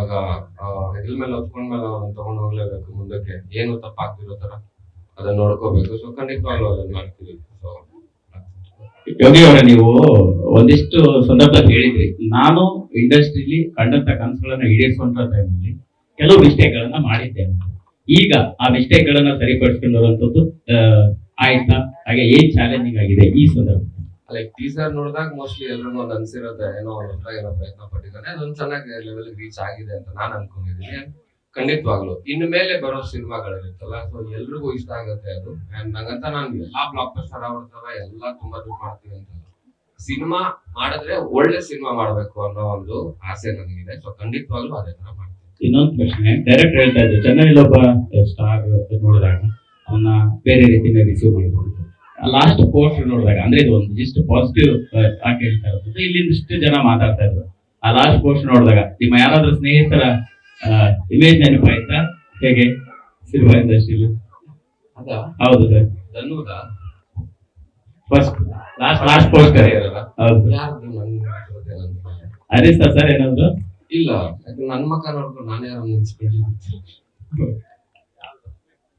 ಇವಾಗ ಹೆಗಲ ಮೇಲೆ ಹೊತ್ಕೊಂಡ್ಮೇಲೆ ಅವ್ರನ್ನ ತಗೊಂಡು ಹೋಗ್ಲೇಬೇಕು ಮುಂದಕ್ಕೆ, ಏನು ತಪ್ಪಾಗ್ತಿರೋ ತರ ಅದನ್ನ ನೋಡ್ಕೋಬೇಕು. ಸೊ ಖಂಡಿತವಾಗ್ಲೂ ಅದನ್ನ ಮಾಡ್ತೀವಿ. ಸೊ ಯೋಗಿ ಅವರ ನೀವು ಒಂದಿಷ್ಟು ಸಂದರ್ಭದಲ್ಲಿ ಹೇಳಿದ್ರಿ, ನಾನು ಇಂಡಸ್ಟ್ರಿಲಿ ಕಂಡಂತ ಕನಸುಗಳನ್ನ ಈಡೇರಿಸುವಂತ ಟೈಮಲ್ಲಿ ಕೆಲವು ಮಿಸ್ಟೇಕ್ಗಳನ್ನ ಮಾಡಿದ್ದೆ. ಈಗ ಆ ಮಿಸ್ಟೇಕ್ಗಳನ್ನ ಸರಿಪಡಿಸ್ಕೊಂಡು ಬರುವಂತದ್ದು ಆಯ್ತಾ? ಹಾಗೆ ಏನ್ ಚಾಲೆಂಜಿಂಗ್ ಆಗಿದೆ ಈ ಸಂದರ್ಭ? ಲೈಕ್ ಟೀಸರ್ ನೋಡಿದಾಗ ಮೋಸ್ಟ್ಲಿ ಎಲ್ರಿಗೂ ಒಂದು ಅನ್ಸಿರುತ್ತೆ, ಏನೋ ಏನೋ ಪ್ರಯತ್ನ ಪಟ್ಟಿದ್ದಾನೆ, ಅದೊಂದು ಚೆನ್ನಾಗಿ ಲೆವೆಲ್ ರೀಚ್ ಆಗಿದೆ ಅಂತ ನಾನು ಅನ್ಕೊಂಡಿದ್ದೀನಿ. ಖಂಡಿತವಾಗ್ಲು ಇನ್ನು ಮೇಲೆ ಬರೋ ಸಿನಿಮಾಗಳಿರುತ್ತಲ್ಲ, ಸೊ ಎಲ್ರಿಗೂ ಇಷ್ಟ ಆಗುತ್ತೆ ಅದು. ಅಂಡ್ ನಂಗಂತ ನಾನು ಎಲ್ಲಾ ಬ್ಲಾಕ್ ಬಸ್ಟರ್ ಆಗ್ಬಿಡ್ತಾವೆ, ಎಲ್ಲಾ ತುಂಬಾ ದುಡ್ಡು ಮಾಡ್ತೀವಿ ಅಂತ ಸಿನಿಮಾ ಮಾಡಿದ್ರೆ ಒಳ್ಳೆ ಸಿನಿಮಾ ಮಾಡ್ಬೇಕು ಅನ್ನೋ ಒಂದು ಆಸೆ ನನಗಿದೆ. ಸೊ ಖಂಡಿತವಾಗ್ಲೂ ಅದೇ ತರ ಮಾಡ್ತೀನಿ. ಇನ್ನೊಂದು ಪ್ರಶ್ನೆ, ಡೈರೆಕ್ಟ್ ಹೇಳ್ತಾ ಇದ್ದೆ, ಚೆನ್ನೈಲಿ ಒಬ್ಬ ಸ್ಟಾರ್ ನೋಡಿದಾಗ ಅವನ್ನ ಬೇರೆ ರೀತಿಯಿಂದ ರಿಸೀವ್ ಮಾಡಬಹುದು. ಲಾಸ್ಟ್ ಪೋಸ್ಟ್ ನೋಡಿದಾಗ, ಅಂದ್ರೆ ಇದು ಒಂದು ಜಸ್ಟ್ ಪಾಸಿಟಿವ್ ಯಾಕೆ ಹೇಳ್ತಾ ಇರೋದು, ಇಲ್ಲಿಂದ ಇಷ್ಟು ಜನ ಮಾತಾಡ್ತಾ ಇದ್ರು. ಆ ಲಾಸ್ಟ್ ಪೋಸ್ಟ್ ನೋಡಿದಾಗ ನಿಮ್ಮ ಯಾರಾದ್ರೂ ಸ್ನೇಹಿತರ ಇಮೇಜ್ ನೆನಪಾಯ್ತಾ? ಹೇಗೆ ಸಿನಿಮಾ ಇಂಡಸ್ಟ್ರಿಲಿ? ಅದಾ? ಹೌದು ಸರ್. ಧನುದಾ? ಫಸ್ಟ್ ಲಾಸ್ಟ್ ಪೋಸ್ಟ್ ಹೌದು. ಅನಿಸ್ತಾ ಸರ್ ಏನಾದ್ರು? ಇಲ್ಲ, ನನ್ ಮಕ್ಕ ನೋಡ್ಕೊಂಡು ನಾನು ಯಾರು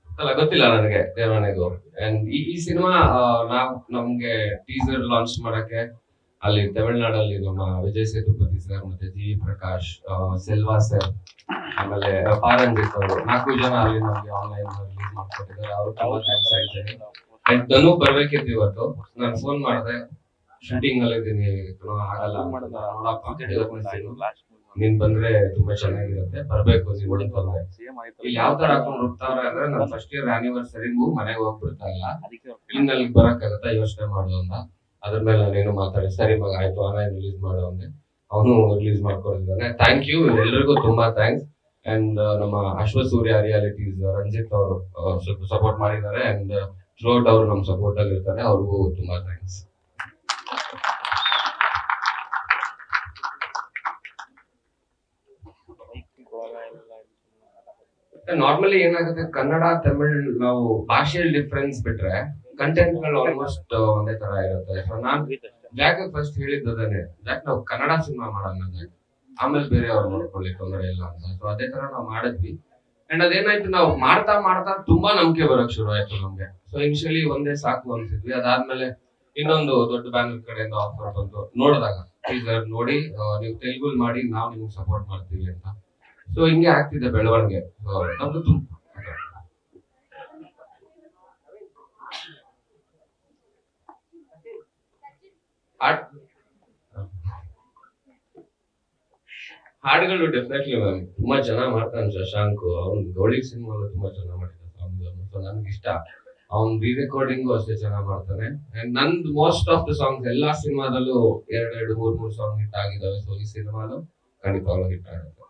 ಅಲ್ಲ, ಗೊತ್ತಿಲ್ಲ ನನಗೆ ದೇವರಾಣಿಗೂ. ಅಂಡ್ ಈ ಸಿನಿಮಾ ನಮ್ಗೆ ಟೀಸರ್ ಲಾಂಚ್ ಮಾಡಕ್ಕೆ ಅಲ್ಲಿ ತಮಿಳ್ನಾಡಲ್ಲಿ ನಮ್ಮ ವಿಜಯ್ ಸೇತುಪತಿ ಸರ್, ಮತ್ತೆ ಜಿ ಪ್ರಕಾಶ್, ಸೆಲ್ವಾ ಸರ್, ಆಮೇಲೆ ಪಾರಂಜಿತ್ ಅವರು 4 ಜನ ಅಲ್ಲಿ ನಮ್ಗೆ ಆನ್ಲೈನ್ ರಿಲೀಸ್ ಮಾಡ್ಕೊಟ್ಟಿದ್ದಾರೆ. ಅವ್ರು ತುಂಬಾ ಥ್ಯಾಂಕ್ಸ್ ಹೇಳ್ತೇನೆ. ಅಂಡ್ ಧನು ಬರ್ಬೇಕಿತ್ತು ಇವತ್ತು, ನಾನು ಫೋನ್ ಮಾಡಿದೆ, ಶೂಟಿಂಗ್ ಅಲ್ಲಿ ಇದ್ದೀನಿ, ಆಗಲ್ಲ ನೋಡಪ್ಪ, ನೀನ್ ಬಂದ್ರೆ ತುಂಬಾ ಚೆನ್ನಾಗಿರುತ್ತೆ, ಬರ್ಬೇಕು ನೀನ್ ಬಂದ್ರೆ. ಇಲ್ಲಿ ಯಾವ ತರ ಹಾಕೊಂಡು ಹೋಗ್ತಾವ್ರೆ ಅಂದ್ರೆ, ನಾನು ಫಸ್ಟ್ ಇಯರ್ ಆನಿವರ್ಸರಿಗೂ ಮನೆಗೆ ಹೋಗ್ಬಿಡ್ತಾ ಇಲ್ಲ, ಇನ್ನು ಅಲ್ಲಿಗೆ ಬರಕ್ಕಾಗತ್ತಾ ಯೋಚನೆ ಮಾಡು ಅಂತ. ಅದ್ರ ಮೇಲೆ ನಾನೇನು ಮಾತಾಡಿ, ಸರಿ ಮಗ ಆಯ್ತು ಆನ್ಲೈನ್ ರಿಲೀಸ್ ಮಾಡು ಅಂದೆ. ಅವನು ರಿಲೀಸ್ ಮಾಡ್ಕೊಡಿದ್ದಾನೆ. ಥ್ಯಾಂಕ್ ಯು ಎಲ್ರಿಗೂ, ತುಂಬಾ ಥ್ಯಾಂಕ್ಸ್. ಅಂಡ್ ನಮ್ಮ ಅಶ್ವಸೂರ್ಯ ರಿಯಾಲಿಟೀಸ್ ರಂಜಿತ್ ಅವರು ಸ್ವಲ್ಪ ಸಪೋರ್ಟ್ ಮಾಡಿದ್ದಾರೆ. ಅಂಡ್ ಥ್ರೂಔಟ್ ಅವರು ನಮ್ ಸಪೋರ್ಟ್ ಅಲ್ಲಿ ಇರ್ತಾರೆ, ಅವ್ರಿಗೂ ತುಂಬಾ ಥ್ಯಾಂಕ್ಸ್. ನಾರ್ಮಲಿ ಏನಾಗುತ್ತೆ, ಕನ್ನಡ ತಮಿಳ್ ನಾವು ಭಾಷೆಯಲ್ಲಿ ಡಿಫ್ರೆನ್ಸ್ ಬಿಟ್ರೆ ಕಂಟೆಂಟ್ ಗಳು ಆಲ್ಮೋಸ್ಟ್ ಒಂದೇ ತರ ಇರುತ್ತೆ. ಸೊ ನಾನ್ ಜಾಕ್ ಫಸ್ಟ್ ಹೇಳಿದ್ದನೇ, ಜಾಕ್ ನಾವು ಕನ್ನಡ ಸಿನಿಮಾ ಮಾಡೋಣ ಜಾಕ್, ಆಮೇಲೆ ಬೇರೆ ಅವ್ರು ನೋಡ್ಕೊಳ್ಳಿ, ತೊಂದರೆ ಇಲ್ಲ ಅಂತ. ಸೊ ಅದೇ ತರ ನಾವು ಮಾಡಿದ್ವಿ. ಅಂಡ್ ಅದೇನಾಯ್ತು, ನಾವು ಮಾಡ್ತಾ ಮಾಡ್ತಾ ತುಂಬಾ ನಂಬಿಕೆ ಬರಕ್ ಶುರು ಆಯ್ತು ನಮ್ಗೆ. ಸೊ ಇನಿಷಿಯಲಿ ಒಂದೇ ಸಾಕು ಅನ್ಸಿದ್ವಿ. ಅದಾದ್ಮೇಲೆ ಇನ್ನೊಂದು ದೊಡ್ಡ ಬ್ಯಾನರ್ ಕಡೆಯಿಂದ ಆಫರ್ ಬಂತು. ನೋಡಿದಾಗ ಟೀಸರ್ ನೋಡಿ, ನೀವು ತೆಲುಗು ಮಾಡಿ, ನಾವು ನಿಮ್ಗೆ ಸಪೋರ್ಟ್ ಮಾಡ್ತೀವಿ ಅಂತ. ಸೊ ಹಿಂಗೆ ಆಗ್ತಿದೆ ಬೆಳವಣಿಗೆ ನಮ್ದು. ಹಾಡುಗಳು ಡೆಫಿನೆಟ್ಲಿ ಮ್ಯಾಮ್ ತುಂಬಾ ಚೆನ್ನಾಗಿ ಮಾಡ್ತಾನೆ ಶಶಾಂಕ್. ಅವ್ನು ಗೌಳಿ ಸಿನಿಮಾ ತುಂಬಾ ಚೆನ್ನಾಗಿ ಮಾಡಿದ್ದಾನೆ ಸಾಂಗ್. ಸೊ ನನ್ಗೆ ಇಷ್ಟ. ಅವ್ನ್ ರೀ ರೆಕಾರ್ಡಿಂಗು ಅಷ್ಟೇ ಚೆನ್ನಾಗಿ ಮಾಡ್ತಾನೆ. ಅಂಡ್ ನಂದು ಮೋಸ್ಟ್ ಆಫ್ ದ ಸಾಂಗ್ಸ್ ಎಲ್ಲಾ ಸಿನಿಮಾದಲ್ಲೂ 2-3 ಸಾಂಗ್ ಹಿಟ್ ಆಗಿದಾವೆ. ಸೊ ಈ ಸಿನಿಮಾನು ಖಂಡಿತವಾಗ್ಲೂ ಹಿಟ್ ಆಗುತ್ತೆ.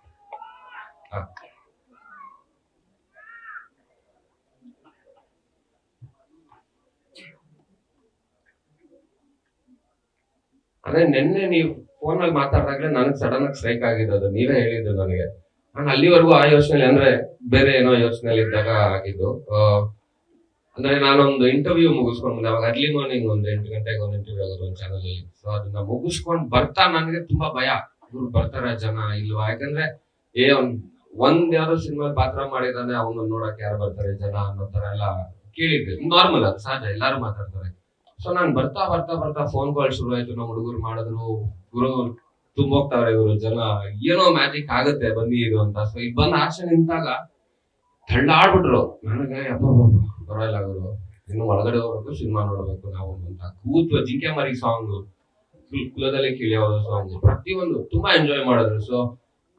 ಅದೇ ನಿನ್ನೆ ನೀವು ಫೋನ್ ಅಲ್ಲಿ ಮಾತಾಡಿದಾಗ್ಲೇ ನನಗೆ ಸಡನ್ ಆಗಿ ಸ್ಟ್ರೈಕ್ ಆಗಿದ್ದು, ನೀವೇ ಹೇಳಿದ್ದು ನನಗೆ. ನಾನು ಅಲ್ಲಿವರೆಗೂ ಆ ಯೋಚನೆ ಅಂದ್ರೆ ಬೇರೆ ಏನೋ ಯೋಚನೆಯಲ್ಲಿ ಇದ್ದಾಗ ಆಗಿದ್ದು. ಅಂದ್ರೆ ನಾನೊಂದು ಇಂಟರ್ವ್ಯೂ ಮುಗಿಸ್ಕೊಂಡು ಬಂದೆ, ಅವಾಗ ಅರ್ಲಿ ಮಾರ್ನಿಂಗ್ ಒಂದು 8 ಗಂಟೆಗೆ ಒಂದು ಇಂಟರ್ವ್ಯೂ ಆಗೋದು ಒಂದು ಚಾನಲ್ ಅಲ್ಲಿ. ಸೊ ಅದನ್ನ ಮುಗಿಸ್ಕೊಂಡು ಬರ್ತಾ ನನಗೆ ತುಂಬಾ ಭಯ, ಇವ್ರು ಬರ್ತಾರ ಜನ ಇಲ್ವಾ? ಯಾಕಂದ್ರೆ ಒಂದ್ ಯಾವ್ದೋ ಸಿನಿಮಾ ಪಾತ್ರ ಮಾಡಿದಾನೆ, ಅವನು ನೋಡಕ್ ಯಾರು ಬರ್ತಾರೆ ಜನ ಅನ್ನೋ ತರ ಎಲ್ಲ ಕೇಳಿದ್ದೆ. ನಾರ್ಮಲ್, ಅದು ಸಹಜ, ಎಲ್ಲಾರು ಮಾತಾಡ್ತಾರೆ. ಸೊ ನಾನ್ ಬರ್ತಾ ಬರ್ತಾ ಬರ್ತಾ ಫೋನ್ ಕಾಲ್ ಶುರು ಆಯ್ತು. ನಮ್ಮ ಹುಡುಗರು ಮಾಡಿದ್ರು, ಗುರು ತುಂಬೋಗ್ತಾವ್ರೆ ಇವರು ಜನ, ಏನೋ ಮ್ಯಾಜಿಕ್ ಆಗುತ್ತೆ ಬನ್ನಿ ಇದು ಅಂತ. ಸೊ ಈಗ ಬಂದ್ ಆಕ್ಷನ್ ನಿಂತಾಗ ತಳ್ಳಾಡ್ಬಿಟ್ರು. ನನಗೆ ಪರವಾಗಿಲ್ಲ ಗುರು, ಇನ್ನು ಒಳಗಡೆ ಹೋಗ್ಬೇಕು, ಸಿನಿಮಾ ನೋಡ್ಬೇಕು ನಾವು ಅಂತ ಕೂತು ಜಿಂಕೆ ಮರಿ ಸಾಂಗ್, ಕುಲದಲ್ಲಿ ಕಿಳಿಯೋದು ಸಾಂಗ್, ಪ್ರತಿಯೊಂದು ತುಂಬಾ ಎಂಜಾಯ್ ಮಾಡಿದ್ರು. ಸೊ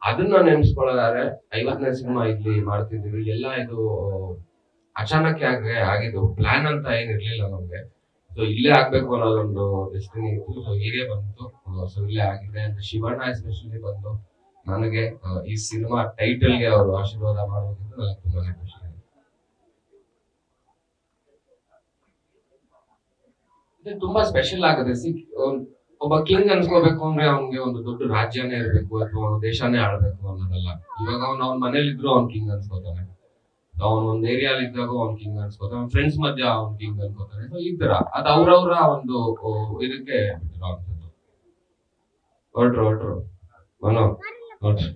ಅದನ್ನ ನೆನ್ಸ್ಕೊಳ್ಳೋದಾದ್ರೆ 50ನೇ ಸಿನಿಮಾ ಇಲ್ಲಿ ಮಾಡ್ತಿದ್ದೀವಿ. ಎಲ್ಲ ಇದು ಅಚಾನಕ್ ಆಗಿದ್ದು, ಪ್ಲಾನ್ ಅಂತ ಏನಿರ್ಲಿಲ್ಲ ನಮ್ಗೆ. ಸೊ ಇಲ್ಲೇ ಆಗ್ಬೇಕು ಅನ್ನೋದೊಂದು ಡೆಸ್ಟಿನಿ ಇತ್ತು. ಸೊ ಹೀಗೆ ಬಂತು. ಸೊ ಇಲ್ಲೇ ಆಗಿದೆ. ಅಂದ್ರೆ ಶಿವಣ್ಣ ಎಸ್ಪೆಷಲಿ ಬಂದು ನನಗೆ ಈ ಸಿನಿಮಾ ಟೈಟಲ್ಗೆ ಅವರು ಆಶೀರ್ವಾದ ಮಾಡೋದ್ರಿಂದ ನನಗೆ ತುಂಬಾನೇ ಖುಷಿ ಇದೆ. ತುಂಬಾ ಸ್ಪೆಷಲ್ ಆಗುತ್ತೆ. ಒಬ್ಬ ಕಿಂಗ್ ಅನ್ಸ್ಕೋಬೇಕು ಅಂದ್ರೆ ಅವ್ನಿಗೆ ಒಂದು ದೊಡ್ಡ ರಾಜ್ಯನೇ ಇರ್ಬೇಕು ಅಥವಾ ದೇಶನೇ ಆಳ್ಬೇಕು ಅನ್ನೋದಲ್ಲ. ಇವಾಗ ಅವ್ನ ಮನೇಲಿ ಇದ್ರು ಅವ್ನ್ ಕಿಂಗ್ ಅನ್ಸ್ಕೋತಾನೆ, ಅವ್ನ ಒಂದ್ ಏರಿಯಾಲ್ ಇದ್ದಾಗ ಅವ್ನ್ ಕಿಂಗ್ ಅನ್ಸ್ಕೋತಾನೆ, ಫ್ರೆಂಡ್ಸ್ ಮಧ್ಯ ಅವ್ನ್ ಕಿಂಗ್ ಅನ್ಕೋತಾನೆ. ಸೊ ಈ ತರ ಅದು ಅವ್ರವ್ರ ಒಂದು ಇದಕ್ಕೆ ಹೊರಟ್ರು ಮನೋ ನೋಡ್ರಿ.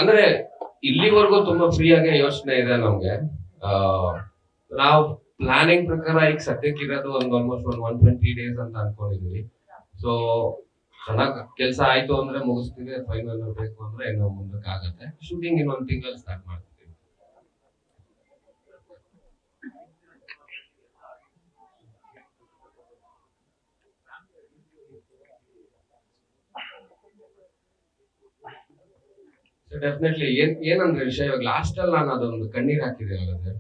ಅಂದ್ರೆ ಇಲ್ಲಿವರೆಗೂ ತುಂಬಾ ಫ್ರೀ ಆಗಿ ಯೋಚನೆ ಇದೆ ನಮ್ಗೆ. ಆ, ನಾವು ಪ್ಲಾನಿಂಗ್ ಪ್ರಕಾರ ಈಗ ಸದ್ಯಕ್ಕೆ ಇರೋದು ಒಂದು ಆಲ್ಮೋಸ್ಟ್ ಒಂದು 120 days ಅಂತ ಅನ್ಕೊಂಡಿದ್ವಿ. ಸೊ ಚೆನ್ನಾಗ್ ಕೆಲಸ ಆಯ್ತು ಅಂದ್ರೆ ಮುಗಿಸ್ತೀವಿ, ಫೈನಲ್ ಬೇಕು ಅಂದ್ರೆ ಇನ್ನೂ ಮುಂದಕ್ಕೆ ಆಗತ್ತೆ. ಶೂಟಿಂಗ್ ಇನ್ನೊಂದು ತಿಂಗಳಲ್ಲಿ ಸ್ಟಾರ್ಟ್ ಮಾಡ್ತೀವಿ. ಡೆಫಿನೆಟ್ಲಿ ಏನಂದ್ರೆ ವಿಷಯ, ಇವಾಗ ಲಾಸ್ಟ್ ಅಲ್ಲಿ ನಾನು ಅದೊಂದು ಕಣ್ಣೀರ್ ಹಾಕಿದೆ ಅಲ್ಲದೆ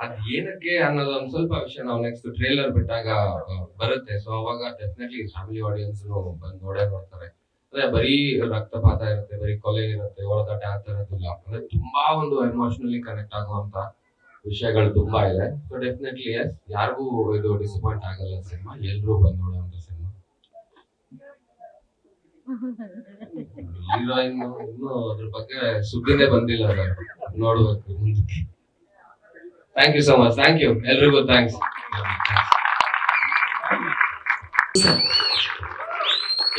ಅದ್ ಏನಕ್ಕೆ ಅನ್ನೋದೊಂದು ಸ್ವಲ್ಪ ವಿಷಯ ನಾವು ನೆಕ್ಸ್ಟ್ ಟ್ರೇಲರ್ ಬಿಟ್ಟಾಗ ಬರುತ್ತೆ. ಸೊ ಅವಾಗ ಡೆಫಿನೆಟ್ಲಿ ಫ್ಯಾಮಿಲಿ ಆಡಿಯನ್ಸ್ ಬಂದು ನೋಡೇ ನೋಡ್ತಾರೆ. ಅಂದ್ರೆ ಬರೀ ರಕ್ತಪಾತ ಇರುತ್ತೆ, ಬರೀ ಕೊಲೆ ಇರುತ್ತೆ, ಹೊಡೆದಾಟ ಆ ತರದಿಲ್ಲ. ಅಂದ್ರೆ ತುಂಬಾ ಒಂದು ಎಮೋಷನಲಿ ಕನೆಕ್ಟ್ ಆಗುವಂತ ವಿಷಯಗಳು ತುಂಬಾ ಇದೆ. ಸೊ ಡೆಫಿನೆಟ್ಲಿ ಎಸ್, ಯಾರಿಗೂ ಇದು ಡಿಸಪಾಯಿಂಟ್ ಆಗಲ್ಲ ಸಿನಿಮಾ, ಎಲ್ರೂ ಬಂದು ನೋಡುವಂತ ಸಿನಿಮಾ. ಹೀರೋಯಿನ್ ಇನ್ನು ಅದ್ರ ಬಗ್ಗೆ ಸುದ್ದಿನೇ ಬಂದಿಲ್ಲ ಸರ್, ನೋಡ್ಬೇಕು ಮುಂದಕ್ಕೆ. Thank you so much, thank you ಎಲ್ರಿಗೂ, ಥ್ಯಾಂಕ್ಸ್.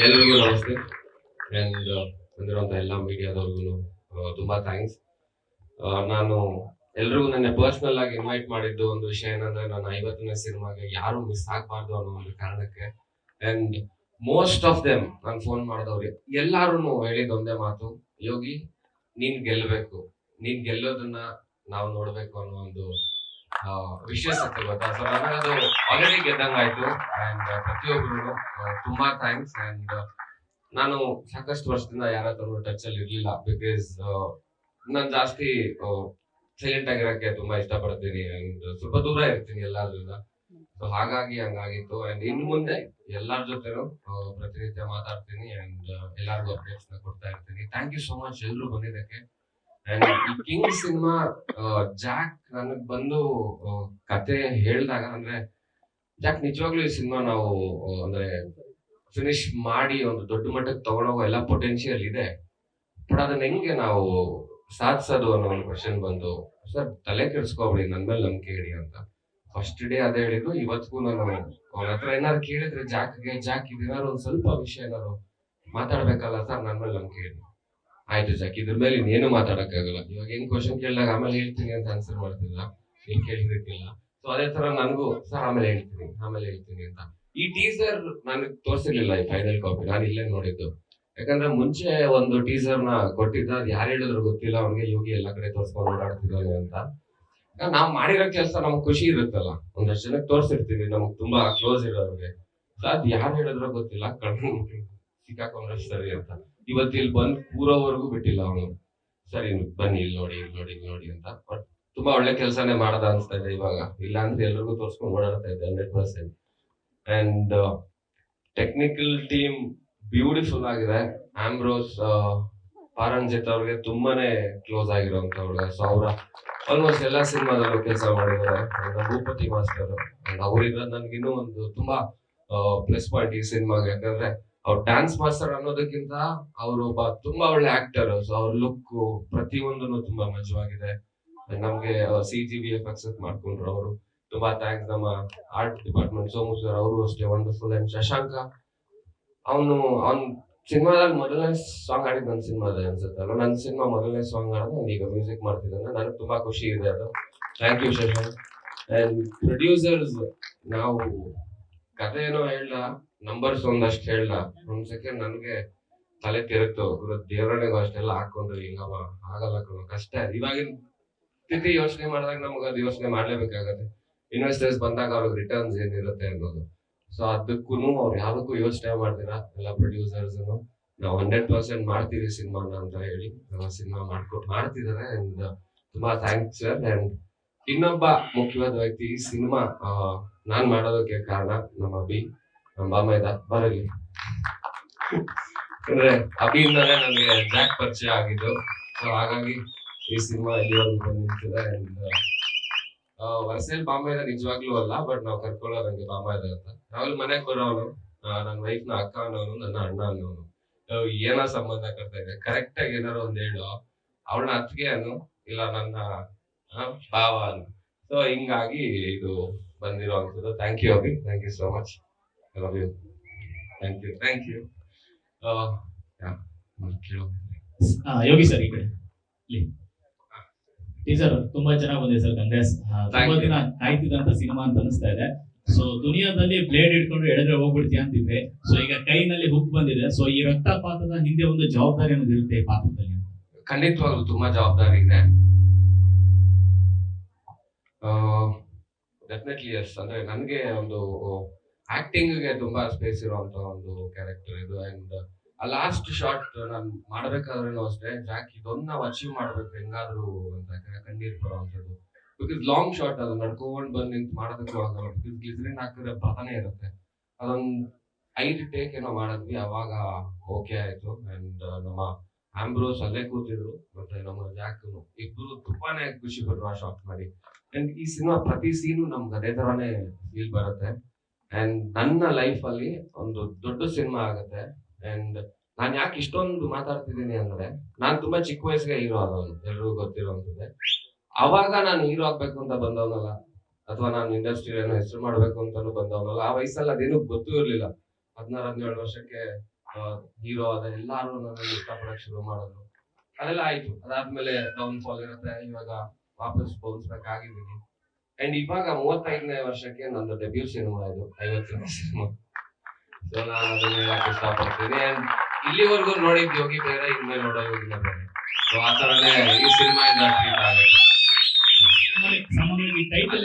ಎಲ್ರಿಗೂ ನಮಸ್ತೆ. ಅಂಡ್ ಬಂದಿರುವಂತ ಎಲ್ಲ ಮೀಡಿಯಾದವ್ರಿಗೂ ತುಂಬಾ ಥ್ಯಾಂಕ್ಸ್. ನಾನು ಎಲ್ರಿಗೂ ನನ್ನ ಪರ್ಸನಲ್ ಆಗಿ ಇನ್ವೈಟ್ ಮಾಡಿದ್ದು ಒಂದು ವಿಷಯ ಏನಂದ್ರೆ, ನನ್ನ 50ನೇ ಸಿನಿಮಾಗೆ ಯಾರು ಮಿಸ್ ಆಗ್ಬಾರ್ದು ಅನ್ನೋ ಒಂದು ಕಾರಣಕ್ಕೆ. ಅಂಡ್ ಮೋಸ್ಟ್ ಆಫ್ ದೆಮ್ ನಾನು ಫೋನ್ ಮಾಡಿದವ್ರಿ ಎಲ್ಲಾರು ಹೇಳಿದ ಒಂದೇ ಮಾತು, ಯೋಗಿ ನೀನ್ ಗೆಲ್ಬೇಕು, ನೀನ್ ಗೆಲ್ಲೋದನ್ನ ನಾವು ನೋಡ್ಬೇಕು ಅನ್ನೋ ಒಂದು ವಿಷಯ ಸತ್ಯ ಗೊತ್ತಾ. ಸೊ ನನಗದು ಆಲ್ರೆಡಿ ಗೆದ್ದಂಗ ಆಯ್ತು. ಅಂಡ್ ಪ್ರತಿಯೊಬ್ರು ತುಂಬಾ ಥ್ಯಾಂಕ್ಸ್. ಅಂಡ್ ನಾನು ಸಾಕಷ್ಟು ವರ್ಷದಿಂದ ಯಾರ ಹತ್ರ ಟಚ್ ಅಲ್ಲಿ ಇರ್ಲಿಲ್ಲ, ಬಿಕಾಸ್ ನಾನು ಜಾಸ್ತಿ ಸೈಲೆಂಟ್ ಆಗಿರಕ್ಕೆ ತುಂಬಾ ಇಷ್ಟಪಡ್ತೀನಿ ಅಂಡ್ ಸ್ವಲ್ಪ ದೂರ ಇರ್ತೀನಿ ಎಲ್ಲಾದ್ರಿಂದ. ಸೊ ಹಾಗಾಗಿ ಹಂಗಾಗಿತ್ತು. ಅಂಡ್ ಇನ್ನು ಮುಂದೆ ಎಲ್ಲಾರ ಜೊತೆನೂ ಪ್ರತಿನಿತ್ಯ ಮಾತಾಡ್ತೀನಿ ಅಂಡ್ ಎಲ್ಲಾರ್ಗು ಅಪ್ಡೇಟ್ಸ್ ನ ಕೊಡ್ತಾ ಇರ್ತೀನಿ. ಥ್ಯಾಂಕ್ ಯು ಸೋ ಮಚ್ ಎಲ್ರು ಬಂದಿದ್ದಕ್ಕೆ. ಅಂಡ್ ಈ ಕಿಂಗ್ ಸಿನಿಮಾ ಜಾಕ್ ನನಗ್ ಬಂದು ಕತೆ ಹೇಳ್ದಾಗ, ಅಂದ್ರೆ ಜಾಕ್ ನಿಜವಾಗ್ಲೂ ಈ ಸಿನಿಮಾ ನಾವು ಅಂದ್ರೆ ಫಿನಿಶ್ ಮಾಡಿ ಒಂದು ದೊಡ್ಡ ಮಟ್ಟಕ್ಕೆ ತಗೊಂಡೋಗೋ ಎಲ್ಲ ಪೊಟೆನ್ಶಿಯಲ್ ಇದೆ. ಬಟ್ ಅದನ್ನ ಹೆಂಗೆ ನಾವು ಸಾಧಿಸೋದು ಅನ್ನೋ ಒಂದು ಕ್ವಶನ್ ಬಂದು, ಸರ್ ತಲೆ ಕೆಡಿಸ್ಕೊಬಿಡಿ, ನನ್ ಮೇಲೆ ನಂಬಿಕೆ ಇಡಿ ಅಂತ ಫಸ್ಟ್ ಡೇ ಅದೇ ಹೇಳಿದ್ರು. ಇವತ್ತಿಗೂ ನಾನು ಅವ್ರ ಹತ್ರ ಏನಾರು ಕೇಳಿದ್ರೆ ಜಾಕ್ ಇದೇನಾದ್ರು ಒಂದ್ ಸ್ವಲ್ಪ ವಿಷಯ ಏನಾದ್ರು ಮಾತಾಡ್ಬೇಕಲ್ಲ ಸರ್, ನನ್ ಮೇಲೆ ನಂಬಿಕೆ ಇಡಿ. ಆಯ್ತು ಜಾಕ್, ಇದ್ರ ಮೇಲೆ ಇನ್ನೇನು ಮಾತಾಡಕ್ಕಾಗಲ್ಲ. ಇವಾಗ ಏನ್ ಕ್ವಶನ್ ಕೇಳಿದಾಗ ಆಮೇಲೆ ಹೇಳ್ತೀನಿ ಅಂತ ಆನ್ಸರ್ ಮಾಡ್ತಿಲ್ಲ, ಏನ್ ಕೇಳಿದಕ್ಕಿಲ್ಲ. ಸೊ ಅದೇ ತರ ನನ್ಗೂ ಸರ್ ಆಮೇಲೆ ಹೇಳ್ತೀನಿ ಅಂತ. ಈ ಟೀಸರ್ ನನಗೆ ತೋರಿಸಿರ್ಲಿಲ್ಲ ಈ ಫೈನಲ್ ಕಾಪಿ, ನಾನು ಇಲ್ಲೇ ನೋಡಿದ್ದು. ಯಾಕಂದ್ರೆ ಮುಂಚೆ ಒಂದು ಟೀಸರ್ ನ ಕೊಟ್ಟಿದ್ದ, ಅದ್ ಯಾರು ಹೇಳಿದ್ರು ಗೊತ್ತಿಲ್ಲ, ಅವ್ನಿಗೆ ಯೋಗಿ ಎಲ್ಲಾ ಕಡೆ ತೋರ್ಸ್ಕೊಂಡು ಓಡಾಡ್ತಿದ್ದಾನೆ ಅಂತ. ನಾವ್ ಮಾಡಿರೋ ಕೆಲಸ ನಮ್ಗೆ ಖುಷಿ ಇರುತ್ತಲ್ಲ, ಒಂದಷ್ಟು ಜನಕ್ಕೆ ತೋರ್ಸಿರ್ತೀವಿ ನಮ್ಗೆ ತುಂಬಾ ಕ್ಲೋಸ್ ಇರೋರಿಗೆ. ಅದ್ ಯಾರು ಹೇಳಿದ್ರೋ ಗೊತ್ತಿಲ್ಲ, ಕಣ್ಣು ಸಿಕ್ಕಾಕೊಂಡ್ರೆ ಸರಿ ಅಂತ. ಇವತ್ತು ಇಲ್ಲಿ ಬಂದ್ ಕೂರೋವರೆಗೂ ಬಿಟ್ಟಿಲ್ಲ ಅವನು, ಸರಿ ಬನ್ನಿ ಇಲ್ಲಿ ನೋಡಿ ಅಂತ. ಬಟ್ ತುಂಬಾ ಒಳ್ಳೆ ಕೆಲಸನೇ ಮಾಡದ ಅನ್ಸ್ತಾ ಇದೆ ಇವಾಗ. ಇಲ್ಲ ಅಂದ್ರೆ ಎಲ್ರಿಗೂ ತೋರ್ಸ್ಕೊಂಡು ಓಡಾಡ್ತಾ ಇದ್ದೆ 100%. ಅಂಡ್ ಟೆಕ್ನಿಕಲ್ ಟೀಮ್ ಬ್ಯೂಟಿಫುಲ್ ಆಗಿದೆ. ಆಂಬ್ರೋಸ್ ಪಾರಂಜಿತ್ ಅವ್ರಿಗೆ ತುಂಬಾನೇ ಕ್ಲೋಸ್ ಆಗಿರೋಂಥವ್ರು. ಸೊ ಅವ್ರ ಆಲ್ಮೋಸ್ಟ್ ಎಲ್ಲಾ ಸಿನಿಮಾದಲ್ಲೂ ಕೆಲಸ ಮಾಡಿದ್ದಾರೆ. ಭೂಪತಿ ಮಾಸ್ಟರ್ ಅವ್ರಿದ್ರೆ ನನ್ಗಿನ್ನೂ ಒಂದು ತುಂಬಾ ಪ್ಲಸ್ ಪಾಯಿಂಟ್ ಈ ಸಿನಿಮಾಗೆ. ಯಾಕಂದ್ರೆ ಅವ್ರು ಡ್ಯಾನ್ಸ್ ಮಾಸ್ಟರ್ ಅನ್ನೋದಕ್ಕಿಂತ ಅವರು ಒಬ್ಬ ತುಂಬಾ ಒಳ್ಳೆ ಆಕ್ಟರ್. ಸೊ ಅವ್ರ ಲುಕ್ ಪ್ರತಿಯೊಂದನ್ನು ತುಂಬಾ ಮಜವಾಗಿದೆ. ನಮ್ಗೆ CGVF ಅಕ್ಸೆಪ್ಟ್ ಮಾಡ್ಕೊಂಡ್ರು ಅವರು, ತುಂಬಾ ಥ್ಯಾಂಕ್ಸ್. ನಮ್ಮ ಆರ್ಟ್ ಡಿಪಾರ್ಟ್ಮೆಂಟ್ ಸೋಮು ಸರ್ ಅವರು ಅಷ್ಟೇ ವಂಡರ್ಫುಲ್. ಅಂಡ್ ಶಶಾಂಕ ಅವ್ನ್ ಸಿನಿಮಾದಲ್ಲಿ ಮೊದಲನೇ ಸಾಂಗ್ ಆಡಿದ್ ನನ್ನ ಸಿನಿಮಾದ ಅನ್ಸುತ್ತಲ್ಲ, ನನ್ನ ಸಿನಿಮಾ ಮೊದಲನೇ ಸಾಂಗ್ ಆಡಿದ್ರೆ ಈಗ ಮ್ಯೂಸಿಕ್ ಮಾಡ್ತಿದ್ದಾನೆ. ನನಗೆ ತುಂಬಾ ಖುಷಿ ಇದೆ ಅದು. Thank you Shashank. And producers, ನಾವು ಕಥೆ ಏನೋ ಹೇಳ್ದ, ನಂಬರ್ಸ್ ಒಂದಷ್ಟು ಹೇಳ್ದ, ಒಂದ್ ಸೆಕೆಂಡ್ ನನ್ಗೆ ತಲೆ ತಿರುಗ್ತು. ದೇವರಣಿಗೂ ಅಷ್ಟೆಲ್ಲ ಹಾಕೊಂಡ್ರೆ ಹಿಂಗಮ್ಮ ಆಗಲ್ಲ, ಕಷ್ಟ. ಇವಾಗಿನ ಸ್ಥಿತಿ ಯೋಚನೆ ಮಾಡಿದಾಗ ನಮ್ಗೆ ಅದು ಯೋಚನೆ ಮಾಡ್ಲೇಬೇಕಾಗತ್ತೆ. ಇನ್ವೆಸ್ಟರ್ಸ್ ಬಂದಾಗ ಅವ್ರಿಗೆ ರಿಟರ್ನ್ಸ್ ಏನಿರುತ್ತೆ ಅನ್ನೋದು. ಸೊ ಅದಕ್ಕೂ ಅವ್ರು ಯಾವ್ದಕ್ಕೂ ಯೋಚನೆ ಮಾಡ್ತೀರಾ ಎಲ್ಲ ಪ್ರೊಡ್ಯೂಸರ್ಸ್, ನಾವು 100% ಮಾಡ್ತೀವಿ ಸಿನಿಮಾನ ಅಂತ ಹೇಳಿ ಸಿನಿಮಾ ಮಾಡ್ತಿದ್ದಾರೆ. ಅಂಡ್ ತುಂಬಾ ಥ್ಯಾಂಕ್ಸ್ ಸರ್. ಅಂಡ್ ಇನ್ನೊಬ್ಬ ಮುಖ್ಯವಾದ ವ್ಯಕ್ತಿ ಈ ಸಿನಿಮಾ ನಾನ್ ಮಾಡೋದಕ್ಕೆ ಕಾರಣ ನಮ್ಮ ನಮ್ಮ ಬಾಮೈದ ಬರಲಿ. ಅಂದ್ರೆ ಅಭಿಯಿಂದಾನೇ ನನಗೆ ಜಾಕ್ ಪರಿಚಯ ಆಗಿದ್ದು. ಸೊ ಹಾಗಾಗಿ ಈ ಸಿನಿಮಾ ಇಲ್ಲಿವರೆಗೂ ಬಂದು ನಿಂತಿದೆ. ಅಂಡ್ ವರ್ಸೇಲ್ ಬಾಮೈದ ನಿಜವಾಗ್ಲೂ ಅಲ್ಲ, ಬಟ್ ನಾವು ಕರ್ಕೊಳ್ಳೋದು ನಂಗೆ ಬಾಮೈದ ಅಂತ. ನಾವಲ್ಲಿ ಮನೆಗೆ ಬರೋನು, ನನ್ನ ವೈಫ್ ನ ಅಕ್ಕ ಅನ್ನೋನು, ನನ್ನ ಅಣ್ಣ ಅನ್ನೋನು. ಏನೋ ಸಂಬಂಧ ಕಟ್ತಾ ಇದೆ, ಕರೆಕ್ಟ್ ಆಗಿ ಏನಾರು ಒಂದ್ ಹೇಳು, ಅವಳನ್ನ ಅತ್ತಿಗೆ ಅನ್ನು, ಇಲ್ಲ ನನ್ನ ಭಾವ ಅನ್ನು. ಸೊ ಹಿಂಗಾಗಿ ಇದು ಬಂದಿರುವಂತದ್ದು. Thank you Abhi, thank you so much. I love you. Thank you. ಕೇಳು ಯೋಗಿ ಸರ್ ಈ ಕಡೆ. ಟೀಸರ್ ತುಂಬಾ ಚೆನ್ನಾಗಿ ಬಂದಿದೆ ಸರ್, ಕಂಗ್ರೆಸ್. Thank ತುಂಬಾ you. ದಿನ ಕಾಯ್ತಿದ್ದಂತ ಸಿನಿಮಾ ಅಂತ ಅನಿಸ್ತಾ ಇದೆ. ಸೊ ದುನಿಯಾದಲ್ಲಿ ಬ್ಲೇಡ್ ಇಟ್ಕೊಂಡು ಎಳೆದ್ರೆ ಹೋಗ್ಬಿಡ್ತೀಯ ಅಂತಿದ್ರೆ, ಸೊ ಈಗ ಕೈನಲ್ಲಿ ಹುಕ್ ಬಂದಿದೆ. ಸೊ ಈ ರಕ್ತಪಾತದ ಹಿಂದೆ ಒಂದು ಜವಾಬ್ದಾರಿ ಅನ್ನೋದು ಇರುತ್ತೆ ಈ ಪಾತ್ರದಲ್ಲಿ. ಖಂಡಿತವಾಗ್ಲೂ ತುಂಬಾ ಜವಾಬ್ದಾರಿ ಇದೆ. Definitely yes. ಅಂದ್ರೆ ನನಗೆ ಒಂದು ಆಕ್ಟಿಂಗ್ ಗೆ ತುಂಬಾ ಸ್ಪೇಸ್ ಇರುವಂತ ಒಂದು ಕ್ಯಾರೆಕ್ಟರ್ ಇದು. ಅಂಡ್ ಆ ಲಾಸ್ಟ್ ಶಾಟ್ ನಾನು ಮಾಡ್ಬೇಕಾದ್ರೂ ಅಷ್ಟೇ, ಜಾಕ್ ಇದೊಂದು ನಾವು ಅಚೀವ್ ಮಾಡ್ಬೇಕು ಹೆಂಗಾದ್ರು ಅಂತ ಕಣ್ಣೀರ್ ಬರುವಂತದ್ದು. ಬಿಕಾಸ್ ಲಾಂಗ್ ಶಾಟ್ ಅದು ನಡ್ಕೊಂಡ್ ಬಂದು ನಿಂತು ಮಾಡೋದಕ್ಕೂ ಆಗಲ್ಲ. ಬಿಕಾಸ್ ಗ್ಲಿಸರಿನ್ ಹಾಕಿದ್ರೆ ಬರ್ತಾನೆ ಇರುತ್ತೆ. ಅದೊಂದು 5 ಟೇಕ್ ಏನೋ ಮಾಡಿದ್ವಿ, ಅವಾಗ ಓಕೆ ಆಯ್ತು. ಅಂಡ್ ನಮ್ಮ ಆಂಬ್ರೋಸ್ ಅಲ್ಲೇ ಕೂತಿದ್ರು, ಮತ್ತೆ ನಮ್ಮ ಜಾಕ್ ಇಬ್ರು ತುಂಬಾನೇ ಖುಷಿ ಪಟ್ರು ಆ ಶಾಟ್ ಮಾಡಿ. ಅಂಡ್ ಈ ಸಿನಿಮಾ ಪ್ರತಿ ಸೀನು ನಮ್ಗೆ ಅದೇ ತರಾನೇ ಫೀಲ್ ಬರುತ್ತೆ. ಅಂಡ್ ನನ್ನ ಲೈಫ್ ಅಲ್ಲಿ ಒಂದು ದೊಡ್ಡ ಸಿನಿಮಾ ಆಗುತ್ತೆ. ಅಂಡ್ ನಾನು ಯಾಕೆ ಇಷ್ಟೊಂದು ಮಾತಾಡ್ತಿದ್ದೀನಿ ಅಂದ್ರೆ, ನಾನು ತುಂಬಾ ಚಿಕ್ಕ ವಯಸ್ಸಿಗೆ ಹೀರೋ ಆದವನು, ಎಲ್ರಿಗೂ ಗೊತ್ತಿರುವಂತದ್ದೇ. ಅವಾಗ ನಾನು ಹೀರೋ ಆಗ್ಬೇಕು ಅಂತ ಬಂದವನಲ್ಲ, ಅಥವಾ ನಾನು ಇಂಡಸ್ಟ್ರಿ ಏನೋ ಹೆಸರು ಮಾಡ್ಬೇಕು ಅಂತಾನು ಬಂದವನಲ್ಲ. ಆ ವಯಸ್ಸಲ್ಲಿ ಅದೇನು ಗೊತ್ತೂ ಇರ್ಲಿಲ್ಲ. 16-17 ವರ್ಷಕ್ಕೆ ಹೀರೋ ಆದ, ಎಲ್ಲಾರು ನನ್ನ ಇಷ್ಟಪಡಕ್ ಶುರು ಮಾಡಿದ್ರು. ಅದೆಲ್ಲ ಆಯ್ತು. ಅದಾದ್ಮೇಲೆ ಡೌನ್ ಫಾಲ್ ಇರುತ್ತೆ. ಇವಾಗ ವಾಪಸ್ ಬೌನ್ಸ್ ಬ್ಯಾಕ್ ಆಗಿದ್ದೀನಿ. ಅಂಡ್ ಇವಾಗ 35ನೇ ವರ್ಷಕ್ಕೆ ನಂದು ಡೆಬ್ಯೂ ಸಿನಿಮಾ ಇದು, 50ನೇ ಸಿನಿಮಾ. ಸೊ ನಾನು ಅದನ್ನ ಹೇಳಕ್ ಇಷ್ಟಪಡ್ತೀನಿ. ಅಂಡ್ ಇಲ್ಲಿವರೆಗೂ ನೋಡಿದ್ ಯೋಗಿ ಬೇರೆ, ಇನ್ಮೇಲೆ ನೋಡೋ ಯೋಗಿನ ಬೇರೆ. ಸೊ ಆ ತರನೇ ಈ ಸಿನಿಮಾ ಇಂದ ಟ್ರೀಟ್ ಆಗುತ್ತೆ. ಸಾಮಾನ್ಯವಾಗಿ ಟೈಟಲ್